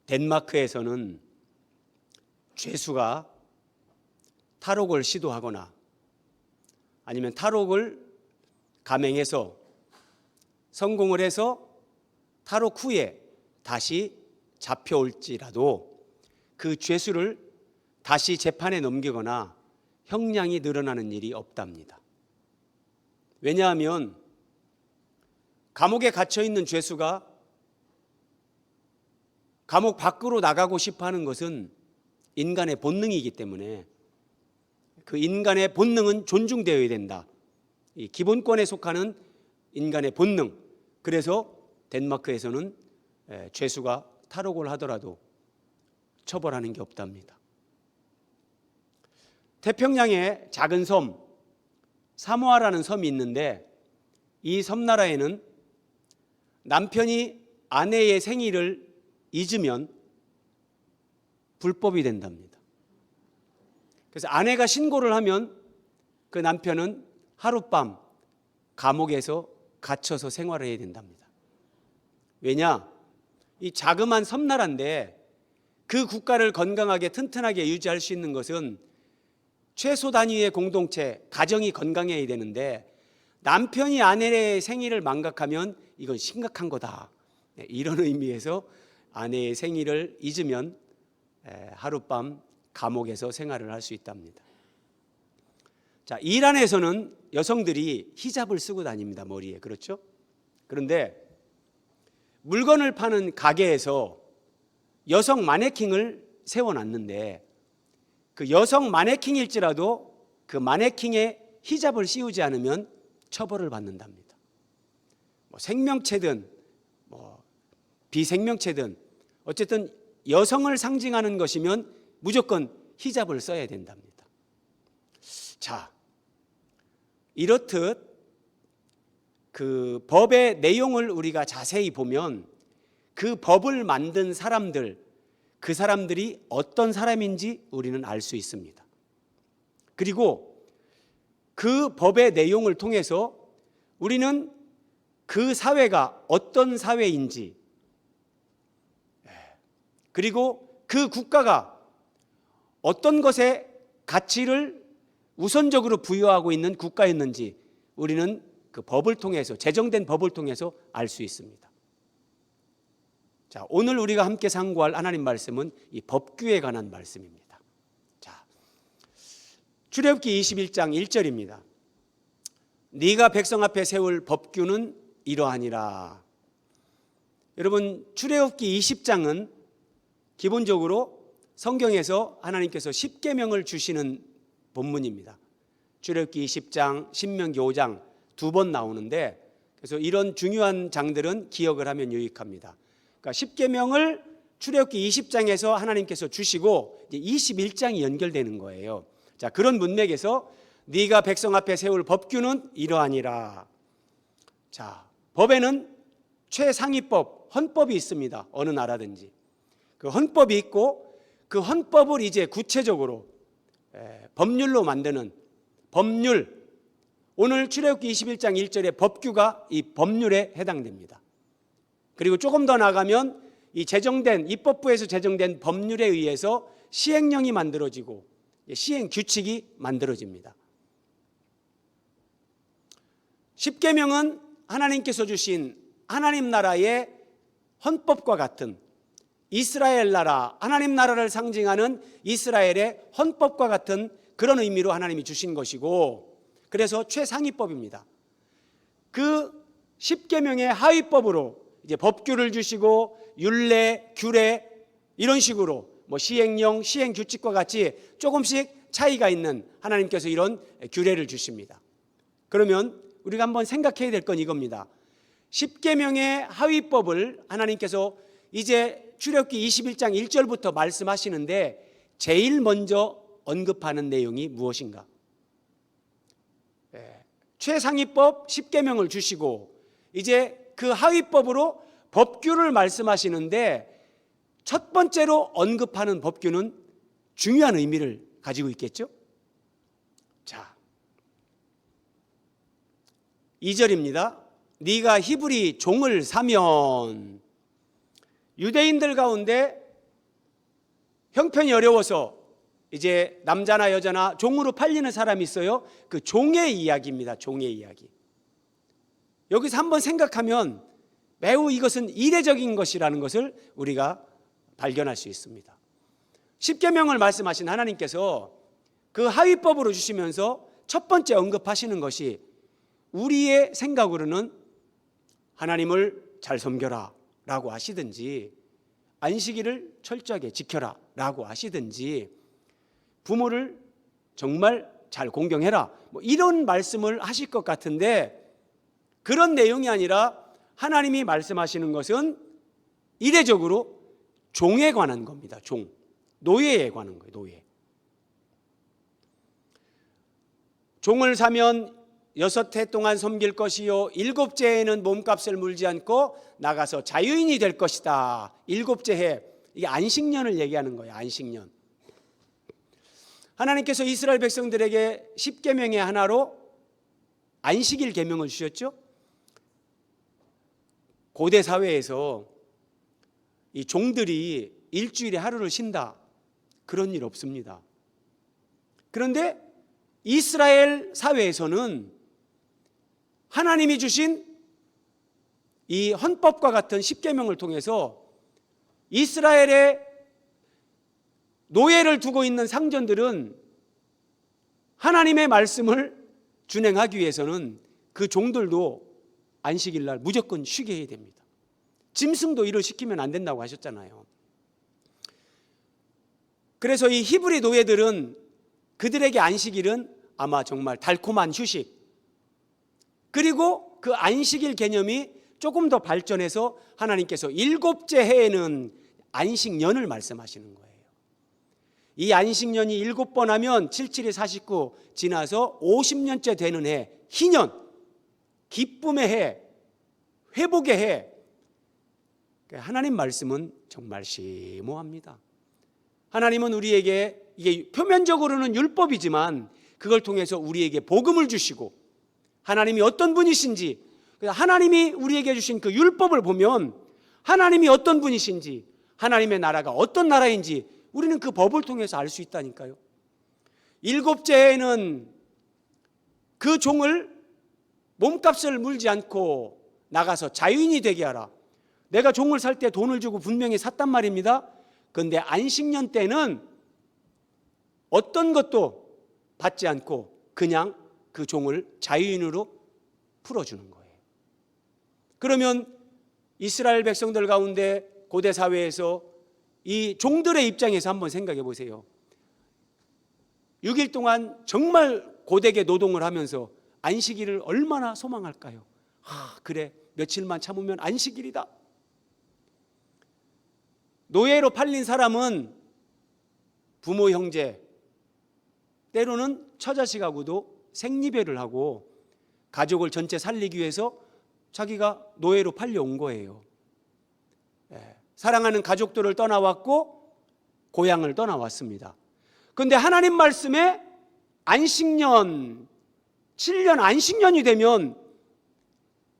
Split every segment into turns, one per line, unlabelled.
덴마크에서는 죄수가 탈옥을 시도하거나 아니면 탈옥을 감행해서 성공을 해서 탈옥 후에 다시 잡혀올지라도 그 죄수를 다시 재판에 넘기거나 형량이 늘어나는 일이 없답니다. 왜냐하면 감옥에 갇혀 있는 죄수가 감옥 밖으로 나가고 싶어 하는 것은 인간의 본능이기 때문에 그 인간의 본능은 존중되어야 된다. 이 기본권에 속하는 인간의 본능. 그래서 덴마크에서는 죄수가 탈옥을 하더라도 처벌하는 게 없답니다. 태평양의 작은 섬 사모아라는 섬이 있는데 이 섬나라에는 남편이 아내의 생일을 잊으면 불법이 된답니다. 그래서 아내가 신고를 하면 그 남편은 하룻밤 감옥에서 갇혀서 생활을 해야 된답니다. 왜냐? 이 자그마한 섬나라인데 그 국가를 건강하게 튼튼하게 유지할 수 있는 것은 최소 단위의 공동체, 가정이 건강해야 되는데 남편이 아내의 생일을 망각하면 이건 심각한 거다. 이런 의미에서 아내의 생일을 잊으면 하룻밤 감옥에서 생활을 할 수 있답니다. 자, 이란에서는 여성들이 히잡을 쓰고 다닙니다. 머리에. 그렇죠? 그런데 물건을 파는 가게에서 여성 마네킹을 세워놨는데 그 여성 마네킹일지라도 그 마네킹에 히잡을 씌우지 않으면 처벌을 받는답니다. 생명체든 비생명체든 어쨌든 여성을 상징하는 것이면 무조건 히잡을 써야 된답니다. 자, 이렇듯 그 법의 내용을 우리가 자세히 보면 그 법을 만든 사람들, 그 사람들이 어떤 사람인지 우리는 알 수 있습니다. 그리고 그 법의 내용을 통해서 우리는 그 사회가 어떤 사회인지, 그리고 그 국가가 어떤 것에 가치를 우선적으로 부여하고 있는 국가였는지 우리는 그 법을 통해서, 제정된 법을 통해서 알 수 있습니다. 자, 오늘 우리가 함께 상고할 하나님 말씀은 이 법규에 관한 말씀입니다. 자, 출애굽기 21장 1절입니다. 네가 백성 앞에 세울 법규는 이러하니라. 여러분, 출애굽기 20장은 기본적으로 성경에서 하나님께서 십계명을 주시는 본문입니다. 출애굽기 20장, 신명기 5장 두 번 나오는데 그래서 이런 중요한 장들은 기억을 하면 유익합니다. 그러니까 십계명을 출애굽기 20장에서 하나님께서 주시고 이제 21장이 연결되는 거예요. 자, 그런 문맥에서 네가 백성 앞에 세울 법규는 이러하니라. 자, 법에는 최상위법, 헌법이 있습니다. 어느 나라든지. 그 헌법이 있고 그 헌법을 이제 구체적으로 법률로 만드는 법률, 오늘 출애굽기 21장 1절의 법규가 이 법률에 해당됩니다. 그리고 조금 더 나가면 이 제정된 입법부에서 제정된 법률에 의해서 시행령이 만들어지고 시행 규칙이 만들어집니다. 십계명은 하나님께서 주신 하나님 나라의 헌법과 같은 이스라엘 나라, 하나님 나라를 상징하는 이스라엘의 헌법과 같은 그런 의미로 하나님이 주신 것이고, 그래서 최상위법입니다. 그 십계명의 하위법으로 이제 법규를 주시고 율례, 규례 이런 식으로 시행령, 시행 규칙과 같이 조금씩 차이가 있는 하나님께서 이런 규례를 주십니다. 그러면 우리가 한번 생각해야 될 건 이겁니다. 십계명의 하위법을 하나님께서 이제 출애굽기 21장 1절부터 말씀하시는데 제일 먼저 언급하는 내용이 무엇인가? 최상위법 십계명을 주시고 이제 그 하위법으로 법규를 말씀하시는데 첫 번째로 언급하는 법규는 중요한 의미를 가지고 있겠죠? 자, 2절입니다. 네가 히브리 종을 사면, 유대인들 가운데 형편이 어려워서 이제 남자나 여자나 종으로 팔리는 사람이 있어요. 그 종의 이야기입니다. 종의 이야기. 여기서 한번 생각하면 매우 이것은 이례적인 것이라는 것을 우리가 발견할 수 있습니다. 십계명을 말씀하신 하나님께서 그 하위법으로 주시면서 첫 번째 언급하시는 것이 우리의 생각으로는 하나님을 잘 섬겨라 라고 하시든지 안식일을 철저하게 지켜라 라고 하시든지 부모를 정말 잘 공경해라 뭐 이런 말씀을 하실 것 같은데 그런 내용이 아니라 하나님이 말씀하시는 것은 이례적으로 종에 관한 겁니다. 종, 노예에 관한 거예요. 노예. 종을 사면 6해 동안 섬길 것이요 7째에는 몸값을 물지 않고 나가서 자유인이 될 것이다. 7째 해, 이게 안식년을 얘기하는 거예요. 안식년. 하나님께서 이스라엘 백성들에게 십계명의 하나로 안식일 계명을 주셨죠. 고대 사회에서 이 종들이 일주일에 하루를 쉰다, 그런 일 없습니다. 그런데 이스라엘 사회에서는 하나님이 주신 이 헌법과 같은 십계명을 통해서 이스라엘의 노예를 두고 있는 상전들은 하나님의 말씀을 준행하기 위해서는 그 종들도 안식일 날 무조건 쉬게 해야 됩니다. 짐승도 일을 시키면 안 된다고 하셨잖아요. 그래서 이 히브리 노예들은 그들에게 안식일은 아마 정말 달콤한 휴식, 그리고 그 안식일 개념이 조금 더 발전해서 하나님께서 7째 해에는 안식년을 말씀하시는 거예요. 이 안식년이 7번 하면 7, 7이 49 지나서 50년째 되는 해, 희년, 기쁨의 해, 회복의 해. 하나님 말씀은 정말 심오합니다. 하나님은 우리에게 이게 표면적으로는 율법이지만 그걸 통해서 우리에게 복음을 주시고 하나님이 어떤 분이신지, 하나님이 우리에게 주신 그 율법을 보면 하나님이 어떤 분이신지, 하나님의 나라가 어떤 나라인지 우리는 그 법을 통해서 알 수 있다니까요. 7째 해에는 그 종을 몸값을 물지 않고 나가서 자유인이 되게 하라. 내가 종을 살 때 돈을 주고 분명히 샀단 말입니다. 그런데 안식년 때는 어떤 것도 받지 않고 그냥 그 종을 자유인으로 풀어주는 거예요. 그러면 이스라엘 백성들 가운데 고대 사회에서 이 종들의 입장에서 한번 생각해 보세요. 6일 동안 정말 고되게 노동을 하면서 안식일을 얼마나 소망할까요? 그래, 며칠만 참으면 안식일이다. 노예로 팔린 사람은 부모, 형제, 때로는 처자식하고도 생리배를 하고 가족을 전체 살리기 위해서 자기가 노예로 팔려온 거예요. 사랑하는 가족들을 떠나왔고 고향을 떠나왔습니다. 그런데 하나님 말씀에 안식년, 7년 안식년이 되면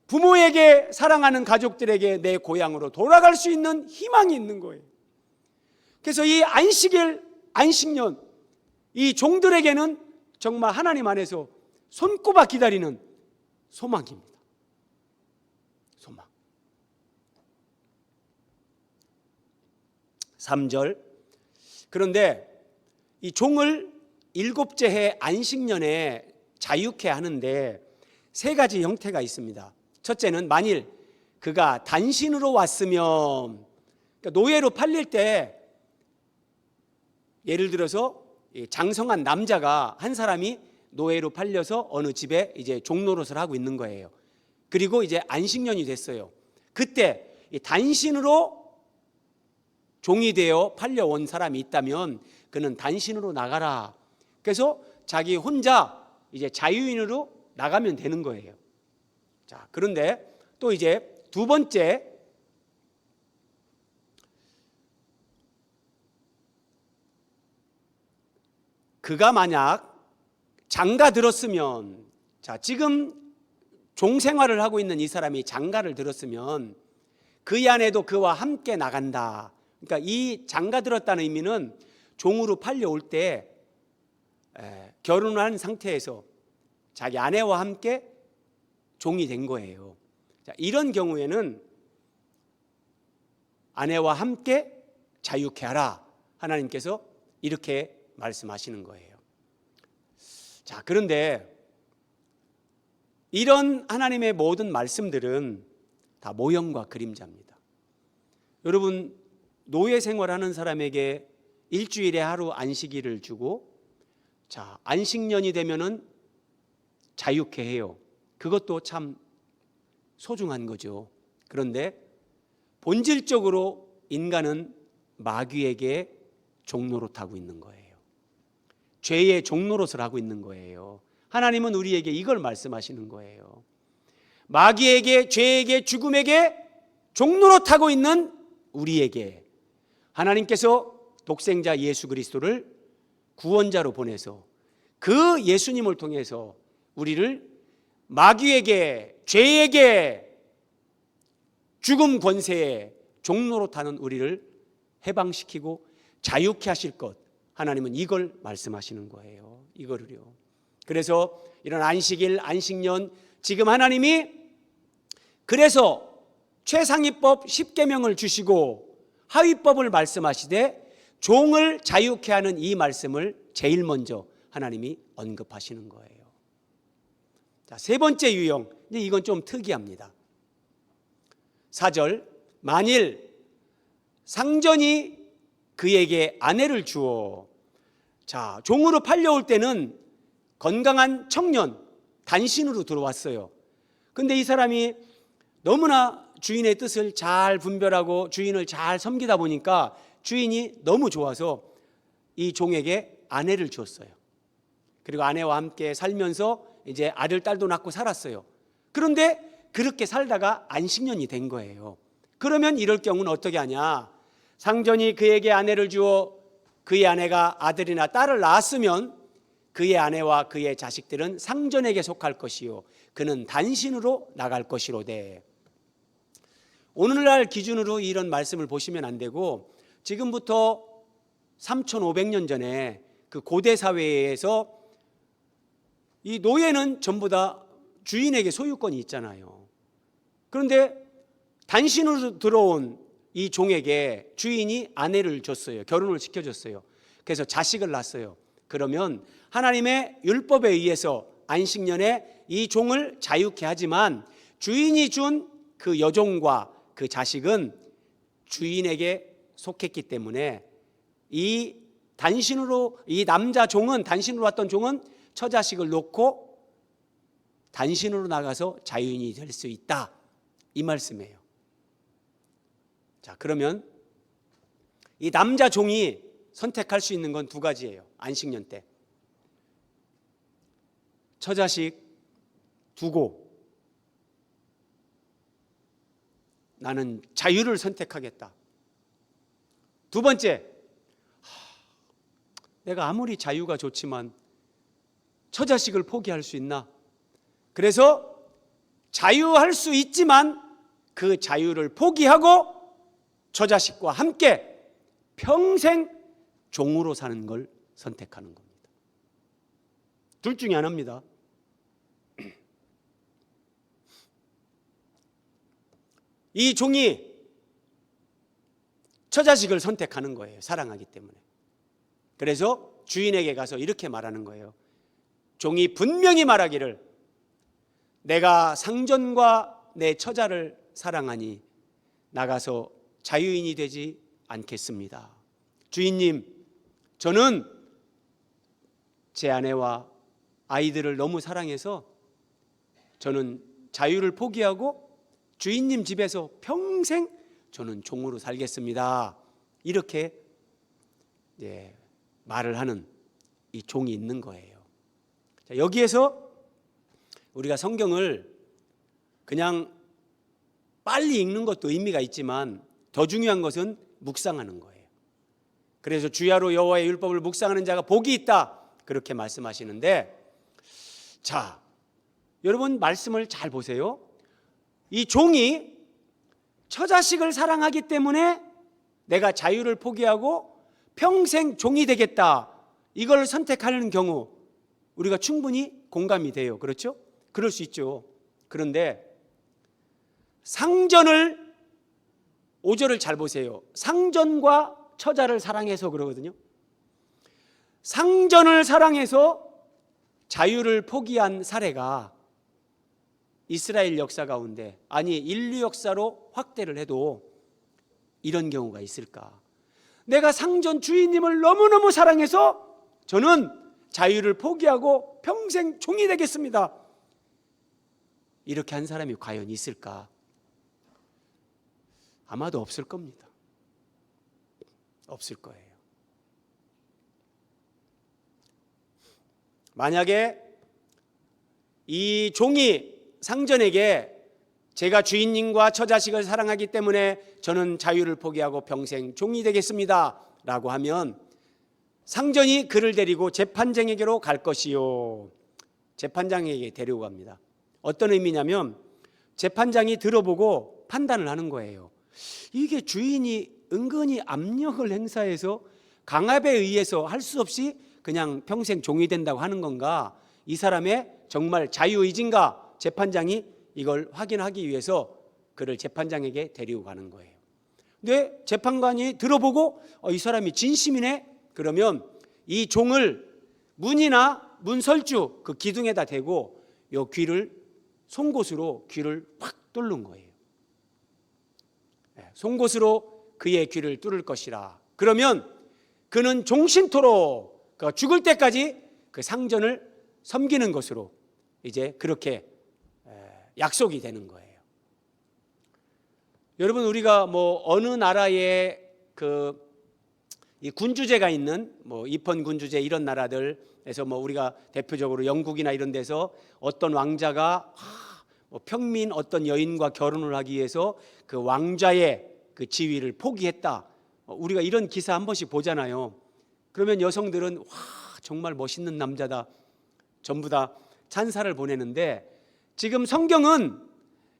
부모에게, 사랑하는 가족들에게 내 고향으로 돌아갈 수 있는 희망이 있는 거예요. 그래서 이 안식일, 안식년, 이 종들에게는 정말 하나님 안에서 손꼽아 기다리는 소망입니다. 소망. 3절. 그런데 이 종을 7째 해 안식년에 자유케 하는데 3가지 형태가 있습니다. 첫째는 만일 그가 단신으로 왔으면, 그러니까 노예로 팔릴 때 예를 들어서 장성한 남자가 한 사람이 노예로 팔려서 어느 집에 이제 종노릇을 하고 있는 거예요. 그리고 이제 안식년이 됐어요. 그때 단신으로 종이 되어 팔려온 사람이 있다면 그는 단신으로 나가라. 그래서 자기 혼자 이제 자유인으로 나가면 되는 거예요. 자, 그런데 또 이제 두 번째, 그가 만약 장가 들었으면, 자, 지금 종 생활을 하고 있는 이 사람이 장가를 들었으면 그의 아내도 그와 함께 나간다. 그러니까 이 장가 들었다는 의미는 종으로 팔려올 때 결혼한 상태에서 자기 아내와 함께 종이 된 거예요. 자, 이런 경우에는 아내와 함께 자유케 하라. 하나님께서 이렇게 말씀하시는 거예요. 자, 그런데 이런 하나님의 모든 말씀들은 다 모형과 그림자입니다. 여러분, 노예 생활하는 사람에게 일주일에 하루 안식일을 주고, 자, 안식년이 되면은 자유케 해요. 그것도 참 소중한 거죠. 그런데 본질적으로 인간은 마귀에게 종노릇하고 있는 거예요. 죄의 종노릇을 하고 있는 거예요. 하나님은 우리에게 이걸 말씀하시는 거예요. 마귀에게, 죄에게, 죽음에게 종노릇하고 있는 우리에게 하나님께서 독생자 예수 그리스도를 구원자로 보내서 그 예수님을 통해서 우리를 마귀에게, 죄에게, 죽음 권세에 종노릇하는 우리를 해방시키고 자유케 하실 것, 하나님은 이걸 말씀하시는 거예요. 이거를요. 그래서 이런 안식일, 안식년, 지금 하나님이 그래서 최상위법 10계명을 주시고 하위법을 말씀하시되 종을 자유케 하는 이 말씀을 제일 먼저 하나님이 언급하시는 거예요. 자, 세 번째 유형, 이건 좀 특이합니다. 4절, 만일 상전이 그에게 아내를 주어, 자, 종으로 팔려올 때는 건강한 청년, 단신으로 들어왔어요. 근데 이 사람이 너무나 주인의 뜻을 잘 분별하고 주인을 잘 섬기다 보니까 주인이 너무 좋아서 이 종에게 아내를 주었어요. 그리고 아내와 함께 살면서 이제 아들, 딸도 낳고 살았어요. 그런데 그렇게 살다가 안식년이 된 거예요. 그러면 이럴 경우는 어떻게 하냐? 상전이 그에게 아내를 주어 그의 아내가 아들이나 딸을 낳았으면 그의 아내와 그의 자식들은 상전에게 속할 것이요 그는 단신으로 나갈 것이로되. 오늘날 기준으로 이런 말씀을 보시면 안 되고, 지금부터 3500년 전에 그 고대 사회에서 이 노예는 전부 다 주인에게 소유권이 있잖아요. 그런데 단신으로 들어온 이 종에게 주인이 아내를 줬어요. 결혼을 시켜줬어요. 그래서 자식을 낳았어요. 그러면 하나님의 율법에 의해서 안식년에 이 종을 자유케 하지만 주인이 준 그 여종과 그 자식은 주인에게 속했기 때문에 이 남자 종은, 단신으로 왔던 종은 처자식을 놓고 단신으로 나가서 자유인이 될 수 있다, 이 말씀이에요. 자, 그러면 이 남자 종이 선택할 수 있는 건 두 가지예요. 안식년 때 처자식 두고 나는 자유를 선택하겠다. 두 번째, 내가 아무리 자유가 좋지만 처자식을 포기할 수 있나? 그래서 자유할 수 있지만 그 자유를 포기하고 처자식과 함께 평생 종으로 사는 걸 선택하는 겁니다. 둘 중에 하나입니다. 이 종이 처자식을 선택하는 거예요. 사랑하기 때문에. 그래서 주인에게 가서 이렇게 말하는 거예요. 종이 분명히 말하기를 내가 상전과 내 처자를 사랑하니 나가서 자유인이 되지 않겠습니다. 주인님, 저는 제 아내와 아이들을 너무 사랑해서 저는 자유를 포기하고 주인님 집에서 평생 저는 종으로 살겠습니다. 이렇게 말을 하는 이 종이 있는 거예요. 자, 여기에서 우리가 성경을 그냥 빨리 읽는 것도 의미가 있지만 더 중요한 것은 묵상하는 거예요. 그래서 주야로 여호와의 율법을 묵상하는 자가 복이 있다, 그렇게 말씀하시는데, 자, 여러분 말씀을 잘 보세요. 이 종이 처자식을 사랑하기 때문에 내가 자유를 포기하고 평생 종이 되겠다, 이걸 선택하는 경우 우리가 충분히 공감이 돼요. 그렇죠? 그럴 수 있죠. 그런데 상전을, 5절을 잘 보세요. 상전과 처자를 사랑해서 그러거든요. 상전을 사랑해서 자유를 포기한 사례가 이스라엘 역사 가운데, 아니 인류 역사로 확대를 해도 이런 경우가 있을까? 내가 상전 주인님을 너무너무 사랑해서 저는 자유를 포기하고 평생 종이 되겠습니다, 이렇게 한 사람이 과연 있을까? 아마도 없을 겁니다. 없을 거예요. 만약에 이 종이 상전에게 제가 주인님과 처자식을 사랑하기 때문에 저는 자유를 포기하고 평생 종이 되겠습니다 라고 하면 상전이 그를 데리고 재판장에게로 갈 것이요. 재판장에게 데리고 갑니다. 어떤 의미냐면 재판장이 들어보고 판단을 하는 거예요. 이게 주인이 은근히 압력을 행사해서 강압에 의해서 할 수 없이 그냥 평생 종이 된다고 하는 건가, 이 사람의 정말 자유의지인가, 재판장이 이걸 확인하기 위해서 그를 재판장에게 데리고 가는 거예요. 근데 재판관이 들어보고 이 사람이 진심이네, 그러면 이 종을 문이나 문설주 그 기둥에다 대고 요 귀를, 송곳으로 귀를 확 뚫는 거예요. 송곳으로 그의 귀를 뚫을 것이라. 그러면 그는 종신토록, 죽을 때까지 그 상전을 섬기는 것으로 이제 그렇게 약속이 되는 거예요. 여러분, 우리가 뭐 어느 나라에 이 군주제가 있는 입헌 군주제 이런 나라들에서 우리가 대표적으로 영국이나 이런 데서 어떤 왕자가 평민 어떤 여인과 결혼을 하기 위해서 그 왕자의 그 지위를 포기했다, 우리가 이런 기사 한 번씩 보잖아요. 그러면 여성들은 와, 정말 멋있는 남자다, 전부 다 찬사를 보내는데, 지금 성경은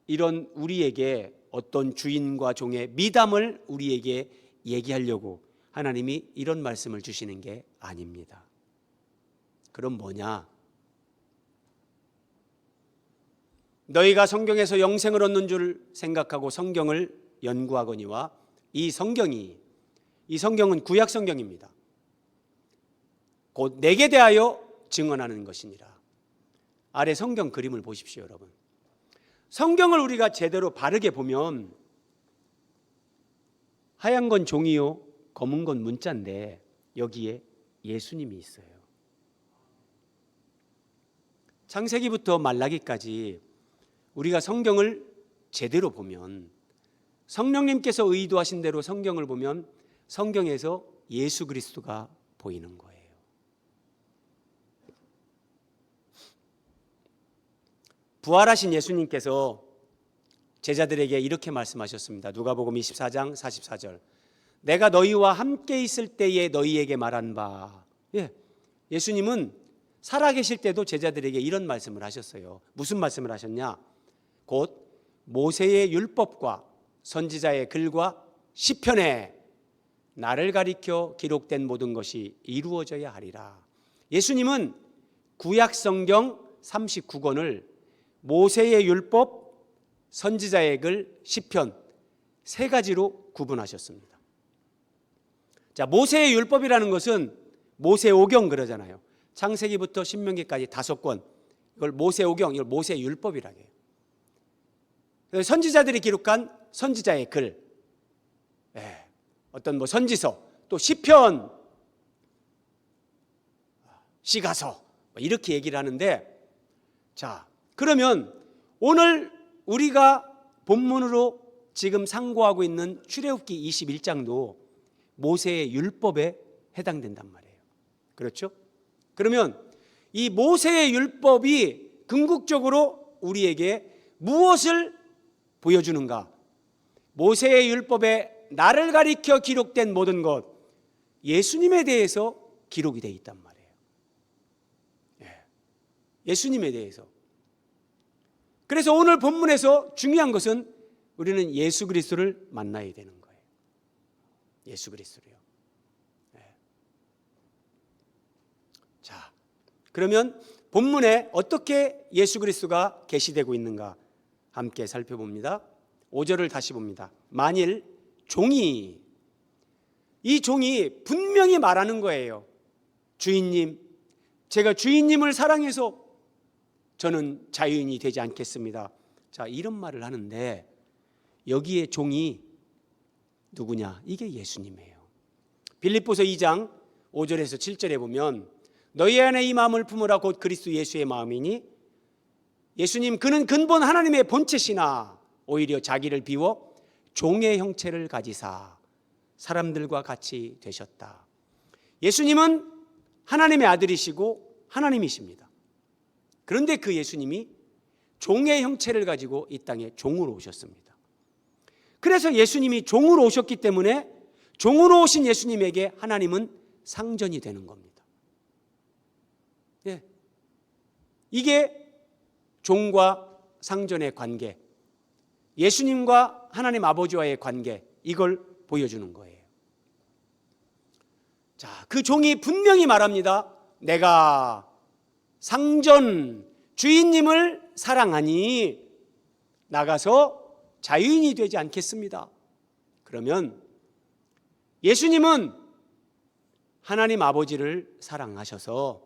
이런 우리에게 어떤 주인과 종의 미담을 우리에게 얘기하려고 하나님이 이런 말씀을 주시는 게 아닙니다. 그럼 뭐냐? 너희가 성경에서 영생을 얻는 줄 생각하고 성경을 연구하거니와 이 성경은 구약 성경입니다. 곧 내게 대하여 증언하는 것이니라. 아래 성경 그림을 보십시오, 여러분. 성경을 우리가 제대로 바르게 보면 하얀 건 종이요, 검은 건 문자인데 여기에 예수님이 있어요. 창세기부터 말라기까지 우리가 성경을 제대로 보면, 성령님께서 의도하신 대로 성경을 보면 성경에서 예수 그리스도가 보이는 거예요. 부활하신 예수님께서 제자들에게 이렇게 말씀하셨습니다. 누가복음 24장 44절. 내가 너희와 함께 있을 때에 너희에게 말한 바. 예수님은 살아계실 때도 제자들에게 이런 말씀을 하셨어요. 무슨 말씀을 하셨냐? 곧 모세의 율법과 선지자의 글과 시편에 나를 가리켜 기록된 모든 것이 이루어져야 하리라. 예수님은 구약 성경 39권을 모세의 율법, 선지자의 글, 시편 세 가지로 구분하셨습니다. 자, 모세의 율법이라는 것은 모세오경 그러잖아요. 창세기부터 신명기까지 5권, 이걸 모세오경, 이걸 모세의 율법이라고 해요. 선지자들이 기록한 선지자의 글, 어떤 선지서, 또 시편, 시가서 이렇게 얘기를 하는데, 자, 그러면 오늘 우리가 본문으로 지금 상고하고 있는 출애굽기 21장도 모세의 율법에 해당된단 말이에요. 그렇죠? 그러면 이 모세의 율법이 궁극적으로 우리에게 무엇을 보여주는가? 모세의 율법에 나를 가리켜 기록된 모든 것, 예수님에 대해서 기록이 되어 있단 말이에요. 예수님에 대해서. 그래서 오늘 본문에서 중요한 것은 우리는 예수 그리스도를 만나야 되는 거예요. 예수 그리스도요. 그러면 본문에 어떻게 예수 그리스도가 계시되고 있는가 함께 살펴봅니다. 5절을 다시 봅니다. 만일 이 종이 분명히 말하는 거예요. 주인님, 제가 주인님을 사랑해서 저는 자유인이 되지 않겠습니다. 자, 이런 말을 하는데 여기에 종이 누구냐? 이게 예수님이에요. 빌립보서 2장 5절에서 7절에 보면 너희 안에 이 마음을 품으라 곧 그리스도 예수의 마음이니 예수님 그는 근본 하나님의 본체시나 오히려 자기를 비워 종의 형체를 가지사 사람들과 같이 되셨다. 예수님은 하나님의 아들이시고 하나님이십니다. 그런데 그 예수님이 종의 형체를 가지고 이 땅에 종으로 오셨습니다. 그래서 예수님이 종으로 오셨기 때문에 종으로 오신 예수님에게 하나님은 상전이 되는 겁니다. 예. 이게 종과 상전의 관계, 예수님과 하나님 아버지와의 관계, 이걸 보여주는 거예요. 자, 그 종이 분명히 말합니다. 내가 상전 주인님을 사랑하니 나가서 자유인이 되지 않겠습니다. 그러면 예수님은 하나님 아버지를 사랑하셔서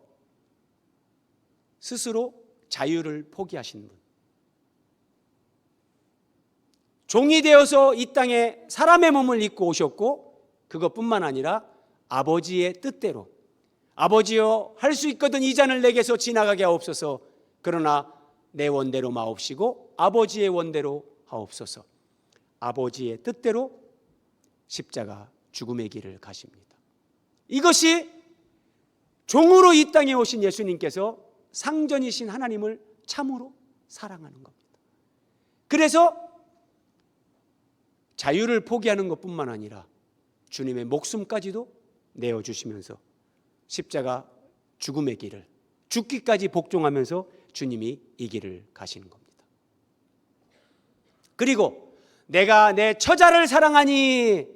스스로 자유를 포기하신 분, 종이 되어서 이 땅에 사람의 몸을 입고 오셨고 그것뿐만 아니라 아버지의 뜻대로 아버지여 할 수 있거든 이 잔을 내게서 지나가게 하옵소서 그러나 내 원대로 마옵시고 아버지의 원대로 하옵소서. 아버지의 뜻대로 십자가 죽음의 길을 가십니다. 이것이 종으로 이 땅에 오신 예수님께서 상전이신 하나님을 참으로 사랑하는 겁니다. 그래서 자유를 포기하는 것뿐만 아니라 주님의 목숨까지도 내어주시면서 십자가 죽음의 길을 죽기까지 복종하면서 주님이 이 길을 가시는 겁니다. 그리고 내가 내 처자를 사랑하니,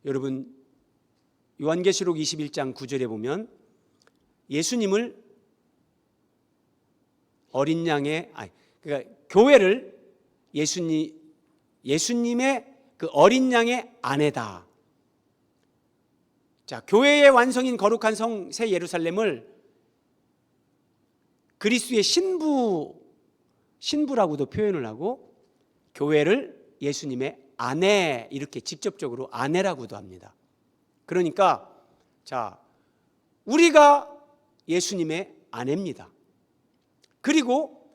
여러분 요한계시록 21장 9절에 보면 예수님을 어린 양의 그러니까 교회를 예수님의 그 어린 양의 아내다. 자, 교회의 완성인 거룩한 성 새 예루살렘을 그리스도의 신부라고도 표현을 하고 교회를 예수님의 아내 이렇게 직접적으로 아내라고도 합니다. 그러니까 자, 우리가 예수님의 아내입니다. 그리고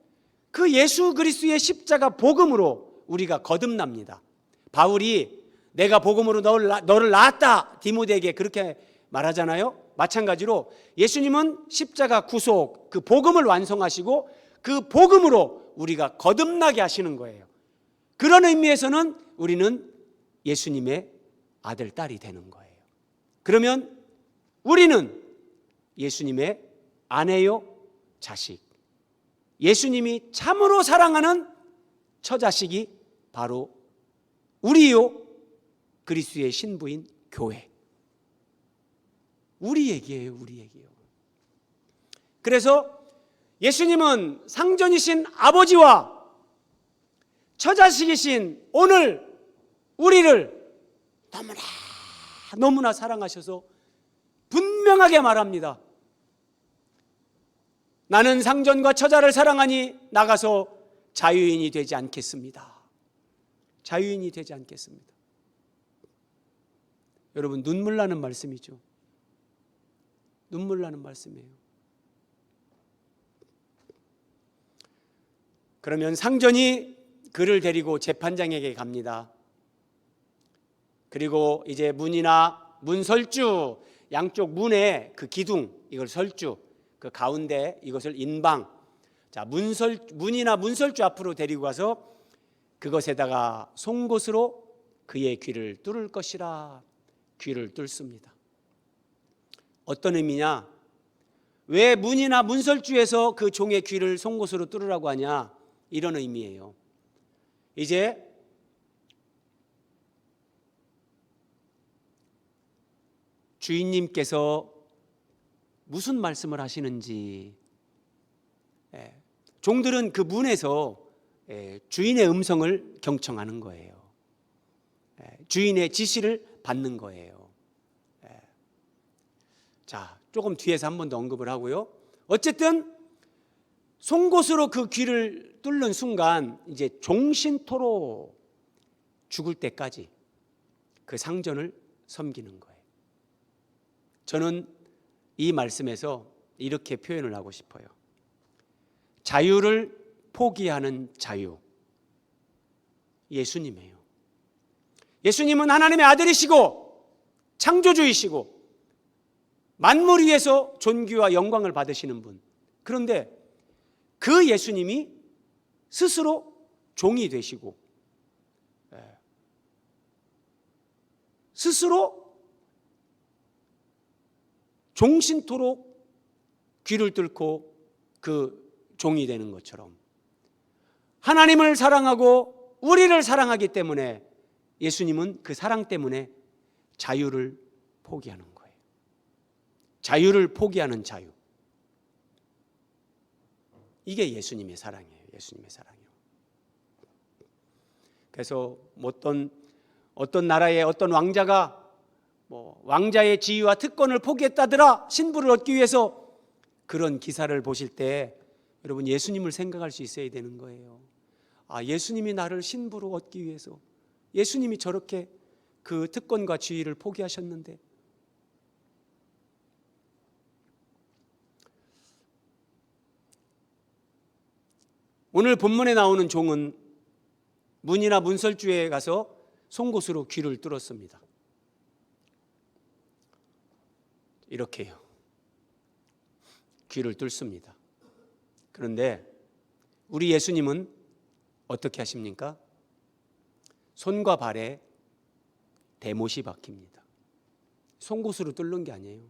그 예수 그리스도의 십자가 복음으로 우리가 거듭납니다. 바울이 내가 복음으로 너를 낳았다 디모데에게 그렇게 말하잖아요. 마찬가지로 예수님은 십자가 구속 그 복음을 완성하시고 그 복음으로 우리가 거듭나게 하시는 거예요. 그런 의미에서는 우리는 예수님의 아들, 딸이 되는 거예요. 그러면 우리는 예수님의 아내요, 자식, 예수님이 참으로 사랑하는 처자식이 바로 우리요, 그리스도의 신부인 교회. 우리 얘기예요, 우리 얘기예요. 그래서 예수님은 상전이신 아버지와 처자식이신 오늘 우리를 너무나 사랑하셔서 분명하게 말합니다. 나는 상전과 처자를 사랑하니 나가서 자유인이 되지 않겠습니다. 자유인이 되지 않겠습니다. 여러분, 눈물 나는 말씀이죠. 눈물 나는 말씀이에요. 그러면 상전이 그를 데리고 재판장에게 갑니다. 그리고 이제 문설주 양쪽 문에 그 기둥, 이걸 설주, 그 가운데 이것을 인방, 자, 문이나 문설주 앞으로 데리고 가서 그것에다가 송곳으로 그의 귀를 뚫을 것이라. 귀를 뚫습니다. 어떤 의미냐? 왜 문이나 문설주에서 그 종의 귀를 송곳으로 뚫으라고 하냐? 이런 의미예요. 이제 주인님께서 무슨 말씀을 하시는지. 종들은 그 문에서 주인의 음성을 경청하는 거예요. 주인의 지시를 받는 거예요. 자, 조금 뒤에서 한 번 더 언급을 하고요. 어쨌든 송곳으로 그 귀를 뚫는 순간 이제 종신토록 죽을 때까지 그 상전을 섬기는 거예요. 저는 이 말씀에서 이렇게 표현을 하고 싶어요. 자유를 포기하는 자유. 예수님이에요. 예수님은 하나님의 아들이시고 창조주이시고 만물 위에서 존귀와 영광을 받으시는 분. 그런데 그 예수님이 스스로 종이 되시고 스스로 종신토록 귀를 뚫고 그 종이 되는 것처럼 하나님을 사랑하고 우리를 사랑하기 때문에 예수님은 그 사랑 때문에 자유를 포기하는 거예요. 자유를 포기하는 자유. 이게 예수님의 사랑이에요. 예수님의 사랑이요. 그래서 어떤 나라의 어떤 왕자가 왕자의 지위와 특권을 포기했다더라 신부를 얻기 위해서, 그런 기사를 보실 때 여러분 예수님을 생각할 수 있어야 되는 거예요. 아, 예수님이 나를 신부로 얻기 위해서 예수님이 저렇게 그 특권과 지위를 포기하셨는데, 오늘 본문에 나오는 종은 문이나 문설주에 가서 송곳으로 귀를 뚫었습니다. 이렇게요. 귀를 뚫습니다. 그런데 우리 예수님은 어떻게 하십니까? 손과 발에 대못이 박힙니다. 송곳으로 뚫는 게 아니에요.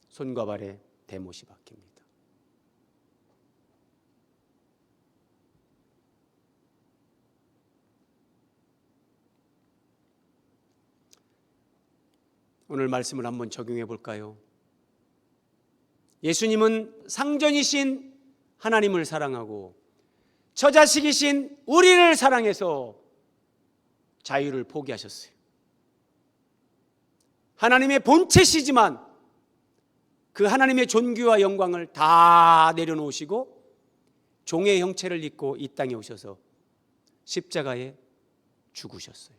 손과 발에 대못이 박힙니다. 오늘 말씀을 한번 적용해 볼까요? 예수님은 상전이신 하나님을 사랑하고 처자식이신 우리를 사랑해서 자유를 포기하셨어요. 하나님의 본체시지만 그 하나님의 존귀와 영광을 다 내려놓으시고 종의 형체를 입고 이 땅에 오셔서 십자가에 죽으셨어요.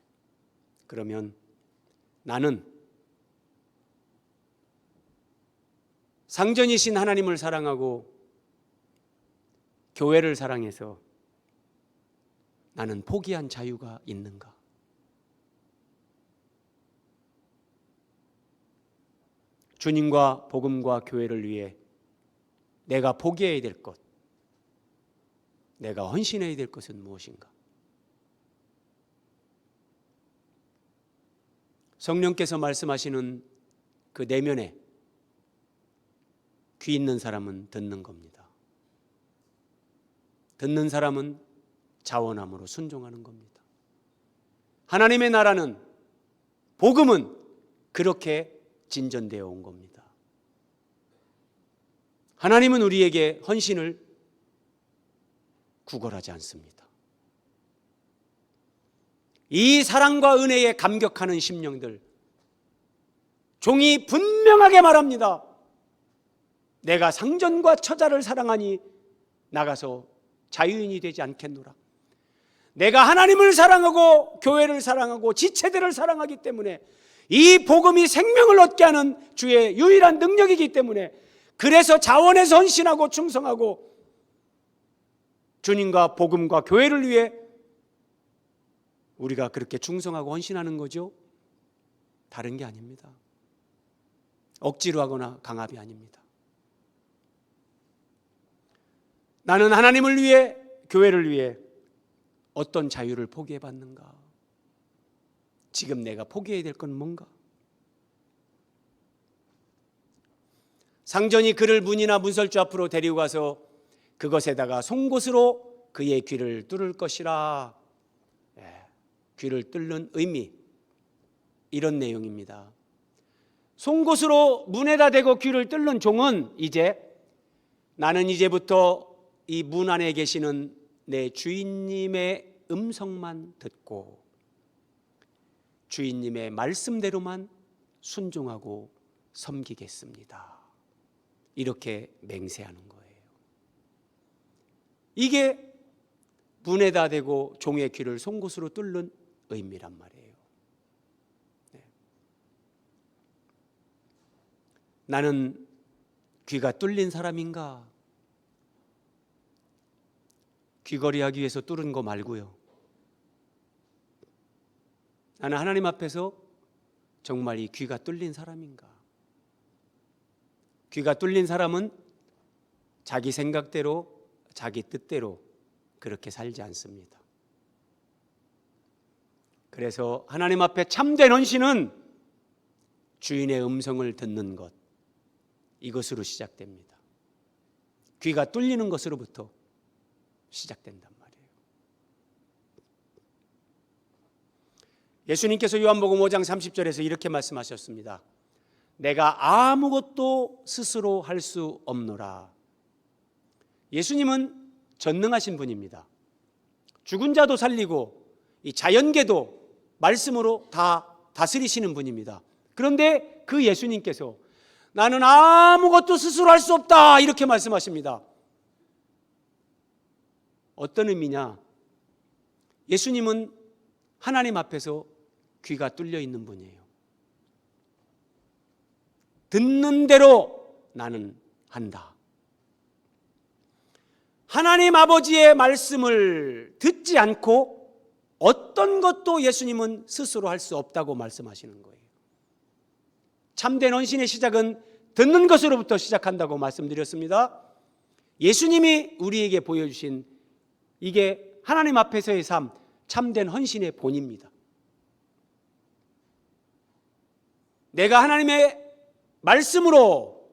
그러면 나는 상전이신 하나님을 사랑하고 교회를 사랑해서 나는 포기한 자유가 있는가? 주님과 복음과 교회를 위해 내가 포기해야 될 것, 내가 헌신해야 될 것은 무엇인가? 성령께서 말씀하시는 그 내면에 귀 있는 사람은 듣는 겁니다. 듣는 사람은 자원함으로 순종하는 겁니다. 하나님의 나라는, 복음은 그렇게 진전되어 온 겁니다. 하나님은 우리에게 헌신을 구걸하지 않습니다. 이 사랑과 은혜에 감격하는 심령들, 종이 분명하게 말합니다. 내가 상전과 처자를 사랑하니 나가서 자유인이 되지 않겠노라. 내가 하나님을 사랑하고 교회를 사랑하고 지체들을 사랑하기 때문에 이 복음이 생명을 얻게 하는 주의 유일한 능력이기 때문에, 그래서 자원해서 헌신하고 충성하고 주님과 복음과 교회를 위해 우리가 그렇게 충성하고 헌신하는 거죠. 다른 게 아닙니다. 억지로 하거나 강압이 아닙니다. 나는 하나님을 위해, 교회를 위해 어떤 자유를 포기해 봤는가? 지금 내가 포기해야 될 건 뭔가? 상전이 그를 문이나 문설주 앞으로 데리고 가서 그것에다가 송곳으로 그의 귀를 뚫을 것이라. 귀를 뚫는 의미, 이런 내용입니다. 송곳으로 문에다 대고 귀를 뚫는 종은 이제 나는 이제부터 이 문 안에 계시는 내 주인님의 음성만 듣고 주인님의 말씀대로만 순종하고 섬기겠습니다. 이렇게 맹세하는 거예요. 이게 문에다 대고 종의 귀를 송곳으로 뚫는 의미란 말이에요. 네. 나는 귀가 뚫린 사람인가? 귀걸이하기 위해서 뚫은 거 말고요. 나는 하나님 앞에서 정말 이 귀가 뚫린 사람인가? 귀가 뚫린 사람은 자기 생각대로, 자기 뜻대로 그렇게 살지 않습니다. 그래서 하나님 앞에 참된 헌신은 주인의 음성을 듣는 것, 이것으로 시작됩니다. 귀가 뚫리는 것으로부터 시작된단 말이에요. 예수님께서 요한복음 5장 30절에서 이렇게 말씀하셨습니다. 내가 아무것도 스스로 할 수 없노라. 예수님은 전능하신 분입니다. 죽은 자도 살리고 이 자연계도 말씀으로 다 다스리시는 분입니다. 그런데 그 예수님께서 나는 아무것도 스스로 할 수 없다 이렇게 말씀하십니다. 어떤 의미냐? 예수님은 하나님 앞에서 귀가 뚫려 있는 분이에요. 듣는 대로 나는 한다. 하나님 아버지의 말씀을 듣지 않고 어떤 것도 예수님은 스스로 할 수 없다고 말씀하시는 거예요. 참된 헌신의 시작은 듣는 것으로부터 시작한다고 말씀드렸습니다. 예수님이 우리에게 보여주신 이게 하나님 앞에서의 삶, 참된 헌신의 본입니다. 내가 하나님의 말씀으로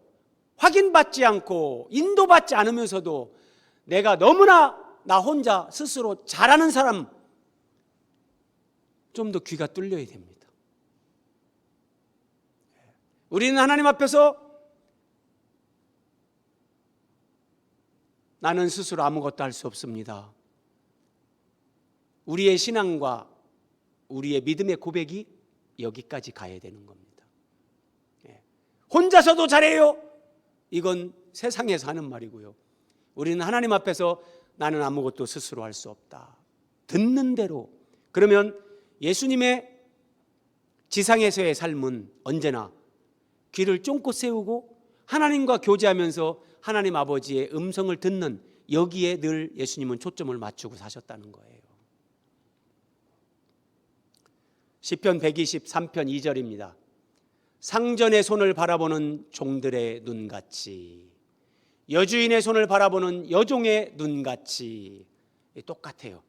확인받지 않고 인도받지 않으면서도 내가 너무나 나 혼자 스스로 잘하는 사람, 좀 더 귀가 뚫려야 됩니다. 우리는 하나님 앞에서 나는 스스로 아무것도 할 수 없습니다. 우리의 신앙과 우리의 믿음의 고백이 여기까지 가야 되는 겁니다. 혼자서도 잘해요. 이건 세상에서 하는 말이고요. 우리는 하나님 앞에서 나는 아무것도 스스로 할 수 없다. 듣는 대로. 그러면 예수님의 지상에서의 삶은 언제나 귀를 쫑긋 세우고 하나님과 교제하면서 하나님 아버지의 음성을 듣는, 여기에 늘 예수님은 초점을 맞추고 사셨다는 거예요. 시편 123편 2절입니다. 상전의 손을 바라보는 종들의 눈같이, 여주인의 손을 바라보는 여종의 눈같이. 똑같아요.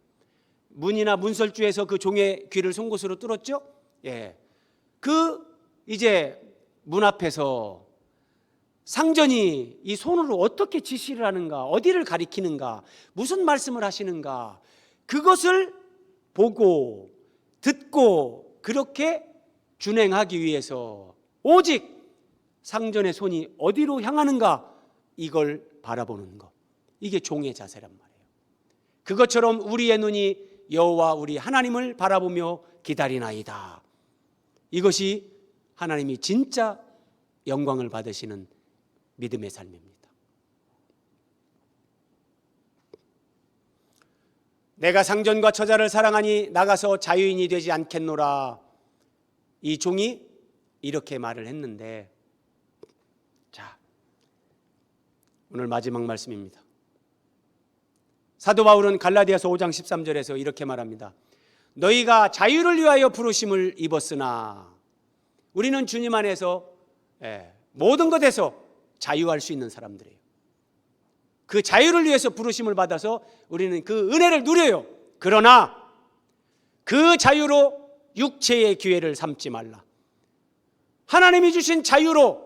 문이나 문설주에서 그 종의 귀를 송곳으로 뚫었죠? 예. 이제 문 앞에서 상전이 이 손으로 어떻게 지시를 하는가, 어디를 가리키는가, 무슨 말씀을 하시는가, 그것을 보고 듣고 그렇게 준행하기 위해서 오직 상전의 손이 어디로 향하는가, 이걸 바라보는 것, 이게 종의 자세란 말이에요. 그것처럼 우리의 눈이 여호와 우리 하나님을 바라보며 기다리나이다. 이것이 하나님이 진짜 영광을 받으시는 믿음의 삶입니다. 내가 상전과 처자를 사랑하니 나가서 자유인이 되지 않겠노라. 이 종이 이렇게 말을 했는데, 자, 오늘 마지막 말씀입니다. 사도 바울은 갈라디아서 5장 13절에서 이렇게 말합니다. 너희가 자유를 위하여 부르심을 입었으나, 우리는 주님 안에서 모든 것에서 자유할 수 있는 사람들이에요. 그 자유를 위해서 부르심을 받아서 우리는 그 은혜를 누려요. 그러나 그 자유로 육체의 기회를 삼지 말라. 하나님이 주신 자유로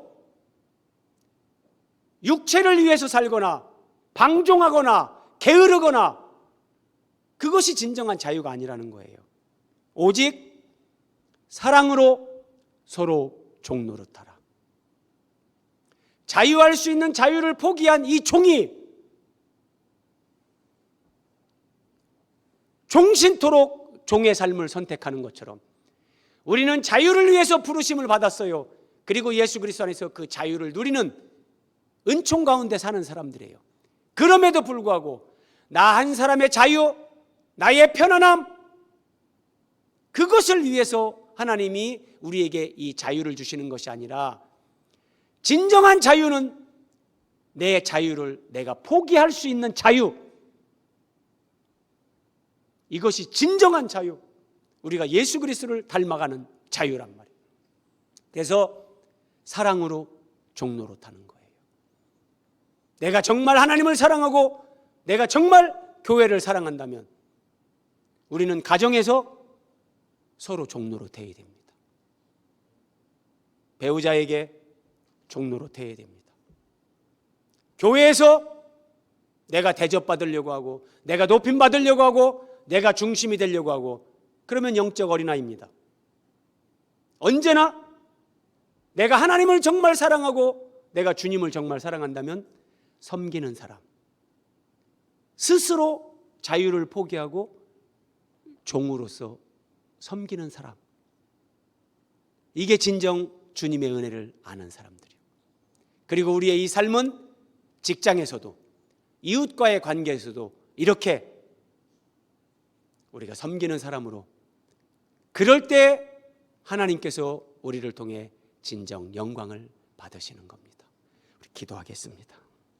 육체를 위해서 살거나 방종하거나 게으르거나, 그것이 진정한 자유가 아니라는 거예요. 오직 사랑으로 서로 종노릇하라. 자유할 수 있는 자유를 포기한 이 종이 종신토록 종의 삶을 선택하는 것처럼 우리는 자유를 위해서 부르심을 받았어요. 그리고 예수 그리스도 안에서 그 자유를 누리는 은총 가운데 사는 사람들이에요. 그럼에도 불구하고 나 한 사람의 자유, 나의 편안함, 그것을 위해서 하나님이 우리에게 이 자유를 주시는 것이 아니라 진정한 자유는 내 자유를 내가 포기할 수 있는 자유, 이것이 진정한 자유, 우리가 예수 그리스도를 닮아가는 자유란 말이에요. 그래서 사랑으로 종로로 타는 거예요. 내가 정말 하나님을 사랑하고 내가 정말 교회를 사랑한다면 우리는 가정에서 서로 종로로 태야 됩니다. 배우자에게 종로로 태야 됩니다. 교회에서 내가 대접받으려고 하고 내가 높임받으려고 하고 내가 중심이 되려고 하고 그러면 영적 어린아이입니다. 언제나 내가 하나님을 정말 사랑하고 내가 주님을 정말 사랑한다면 섬기는 사람, 스스로 자유를 포기하고 종으로서 섬기는 사람, 이게 진정 주님의 은혜를 아는 사람들이에요. 그리고 우리의 이 삶은 직장에서도 이웃과의 관계에서도 이렇게 우리가 섬기는 사람으로, 그럴 때 하나님께서 우리를 통해 진정 영광을 받으시는 겁니다. 우리 기도하겠습니다.